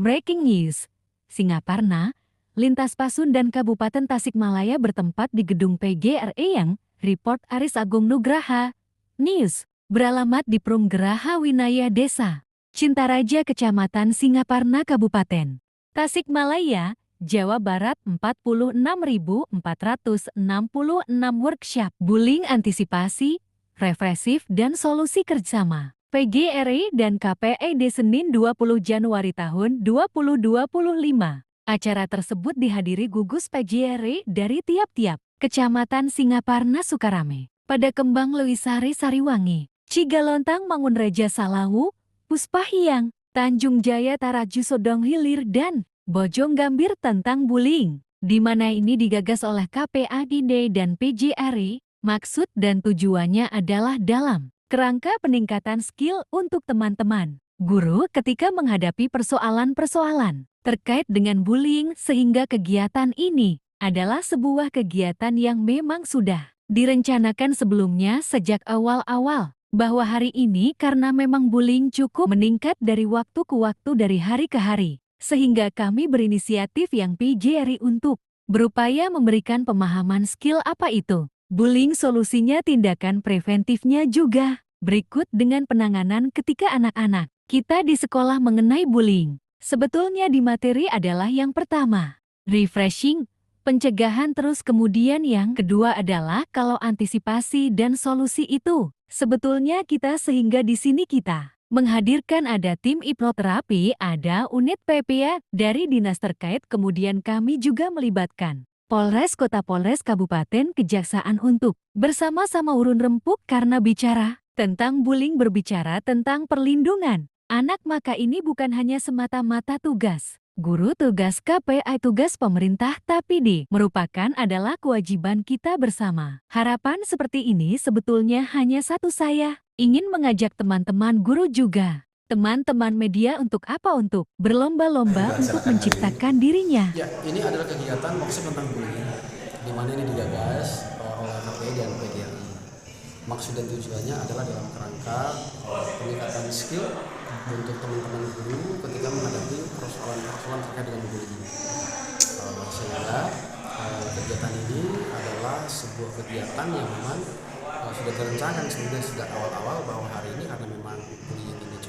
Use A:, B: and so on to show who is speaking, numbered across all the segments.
A: Breaking news. Singaparna, Lintas Pasun dan Kabupaten Tasikmalaya bertempat di gedung PGRI yang Report Aris Agung Nugraha. News, beralamat di Prum Geraha Winaya Desa Cintaraja Kecamatan Singaparna Kabupaten Tasikmalaya, Jawa Barat 46.466 workshop bullying antisipasi, represif dan solusi kerjasama PGRI dan KPID Senin 20 Januari tahun 2025. Acara tersebut dihadiri gugus PGRI dari tiap-tiap Kecamatan Singaparna Sukarame, Pada Kembang Lewisari Sariwangi, Cigalontang Mangunreja Salawu, Puspahyang, Tanjung Jaya Taraju Sodong Hilir dan Bojong Gambir tentang bullying, di mana ini digagas oleh KPID dan PGRI. Maksud dan tujuannya adalah dalam kerangka peningkatan skill untuk teman-teman guru ketika menghadapi persoalan-persoalan terkait dengan bullying, sehingga kegiatan ini adalah sebuah kegiatan yang memang sudah direncanakan sebelumnya sejak awal-awal, bahwa hari ini karena memang bullying cukup meningkat dari waktu ke waktu dari hari ke hari, sehingga kami berinisiatif yang PGRI untuk berupaya memberikan pemahaman skill apa itu bullying, solusinya, tindakan preventifnya juga. Berikut dengan penanganan ketika anak-anak kita di sekolah mengenai bullying. Sebetulnya di materi adalah yang pertama, refreshing, pencegahan, terus kemudian yang kedua adalah kalau antisipasi dan solusi itu. Sebetulnya kita sehingga di sini kita menghadirkan ada tim hipnoterapi, ada unit PPA dari dinas terkait, kemudian kami juga melibatkan Polres Kota, Polres Kabupaten, Kejaksaan untuk bersama-sama urun rempuk karena bicara tentang bullying, berbicara tentang perlindungan anak, maka ini bukan hanya semata-mata tugas guru, tugas KPI, tugas pemerintah, tapi merupakan adalah kewajiban kita bersama. Harapan seperti ini sebetulnya hanya satu, saya ingin mengajak teman-teman guru juga, teman-teman media untuk apa? Untuk berlomba-lomba untuk menciptakan dirinya.
B: Ya, ini adalah kegiatan maksud tentang bullying, di mana ini digagas oleh KPI dan PGRI. Maksud dan tujuannya adalah dalam kerangka peningkatan skill untuk teman-teman guru ketika menghadapi persoalan-persoalan terkait dengan bullying. Sehingga kegiatan ini adalah sebuah kegiatan yang memang sudah direncanakan sebenarnya sejak awal-awal, bahwa hari ini karena memang bullying ini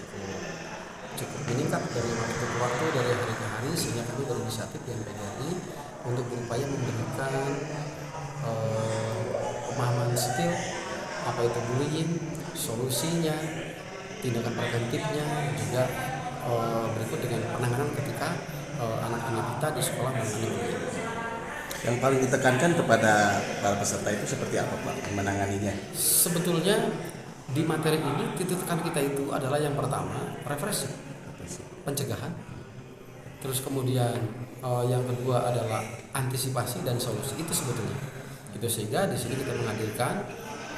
B: cukup meningkat dari waktu ke waktu, dari hari ke hari, sehingga kami berinisiatif yang PGRI untuk berupaya memberikan pemahaman skill apa itu bullying, solusinya, tindakan preventifnya, juga berikut dengan penanganan ketika anak-anak kita di sekolah mengalami bullying.
C: Yang paling ditekankan kepada para peserta itu seperti apa, Pak, menanganinya?
B: Sebetulnya di materi ini titik tekan kita itu adalah yang pertama represif, pencegahan, terus kemudian yang kedua adalah antisipasi dan solusi, itu sebetulnya itu. Sehingga di sini kita menghadirkan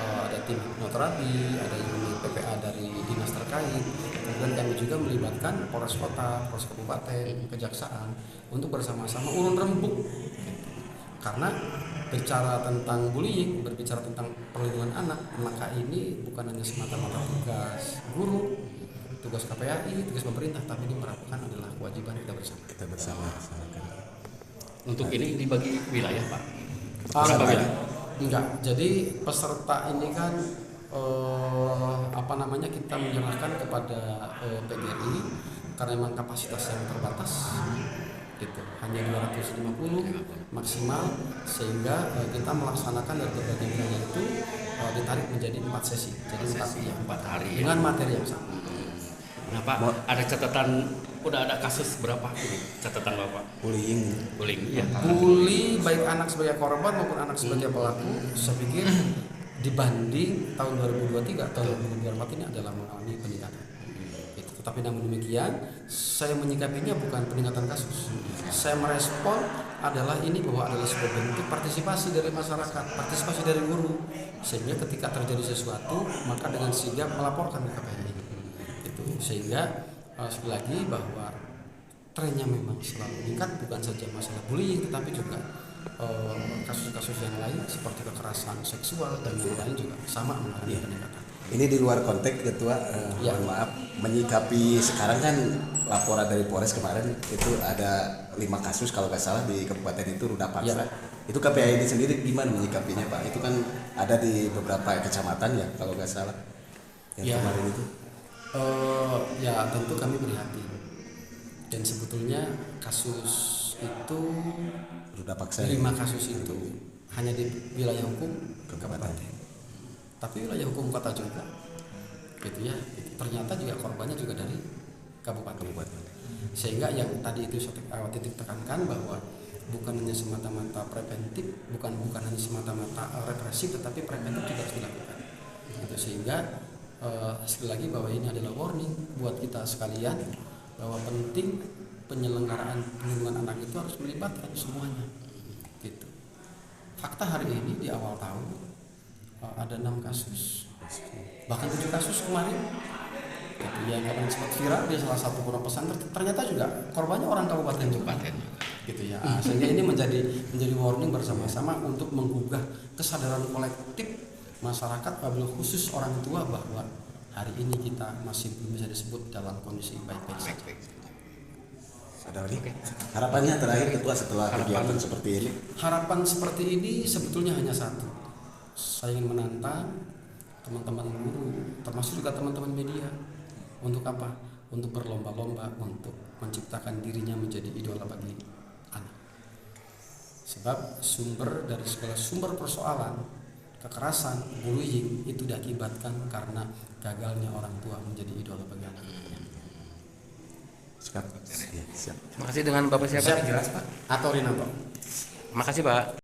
B: ada tim hipnoterapi, ada unit PPA dari dinas terkait, kemudian kami juga melibatkan Polres Kota, Polres Kabupaten, Kejaksaan untuk bersama-sama urun rembuk. Karena bicara tentang bullying, berbicara tentang perlindungan anak, maka ini bukan hanya semata-mata tugas guru, tugas KPI, tugas pemerintah, tapi ini merupakan adalah kewajiban kita bersama.
C: Kita bersama.
D: Untuk ini dibagi wilayah, Pak?
B: Enggak. Jadi peserta ini kan kita menyerahkan kepada PGRI karena memang kapasitas yang terbatas. Gitu. Hanya 250 maksimal, sehingga kita melaksanakan dari berbagai wilayah itu ditarik menjadi 4 sesi, jadi 4 hari dengan materi yang sama.
D: Nah, Pak, ada catatan, udah ada kasus berapa ini catatan Bapak?
C: Bullying,
D: ya.
B: Bully baik anak sebagai korban maupun anak sebagai pelaku, saya pikir dibanding tahun 2023, tahun 2024 ini adalah mengalami peningkatan. Tetapi namun demikian, saya menyikapinya bukan peningkatan kasus. Saya merespon adalah ini bahwa adalah sebuah bentuk partisipasi dari masyarakat, partisipasi dari guru, sehingga ketika terjadi sesuatu maka dengan sigap melaporkan ke KPI. Itu sehingga sekali lagi bahwa trennya memang selalu meningkat, bukan saja masalah bullying, tetapi juga kasus-kasus yang lain seperti kekerasan seksual dan yang lain juga sama mengalami peningkatan.
C: Ini di luar konteks ketua,
B: Ya.
C: mohon maaf, menyikapi sekarang kan laporan dari Polres kemarin itu ada 5 kasus kalau nggak salah di kabupaten itu Ruda Paksa.
B: Ya.
C: Itu KPAID sendiri gimana menyikapinya Pak? Itu kan ada di beberapa kecamatan ya kalau nggak salah yang
B: Ya.
C: kemarin itu.
B: Ya tentu kami prihatin. Dan sebetulnya kasus itu
C: Ruda Paksa
B: 5 kasus itu hanya di wilayah hukum
C: Kabupaten.
B: tapi wilayah hukum kota juga gitu ya, ternyata juga korbannya juga dari kabupaten. Sehingga yang tadi itu saya titik tekankan bahwa bukan hanya semata-mata preventif, bukan hanya semata-mata represif, tetapi preventif juga harus dilakukan gitu. Sehingga sekali lagi bahwa ini adalah warning buat kita sekalian bahwa penting penyelenggaraan perlindungan anak itu harus melibatkan semuanya gitu. Fakta hari ini di awal tahun ada 6 kasus, bahkan 7 kasus kemarin gitu, yang kemarin sempat viral di salah satu pondok pesantren, ternyata juga korbannya orang kabupaten juga gitu ya. Sehingga ini menjadi warning bersama-sama untuk menggugah kesadaran kolektif masyarakat, wabil khusus orang tua, bahwa hari ini kita masih belum bisa disebut dalam kondisi baik-baik saja.
C: Ada lagi? Harapannya terakhir ketua setelah kegiatan seperti ini?
B: Harapan seperti ini sebetulnya hanya satu. Saya ingin menantang teman-teman guru, termasuk juga teman-teman media, untuk apa? Untuk berlomba-lomba untuk menciptakan dirinya menjadi idola bagi anak. Sebab sumber dari segala sumber persoalan, kekerasan, bullying itu diakibatkan karena gagalnya orang tua menjadi idola bagi anak.
C: Siap. Ya, siap.
D: Makasih. Dengan Bapak siapa?
B: Siap, jelas Pak? Atau Rinanto?
D: Makasih Pak.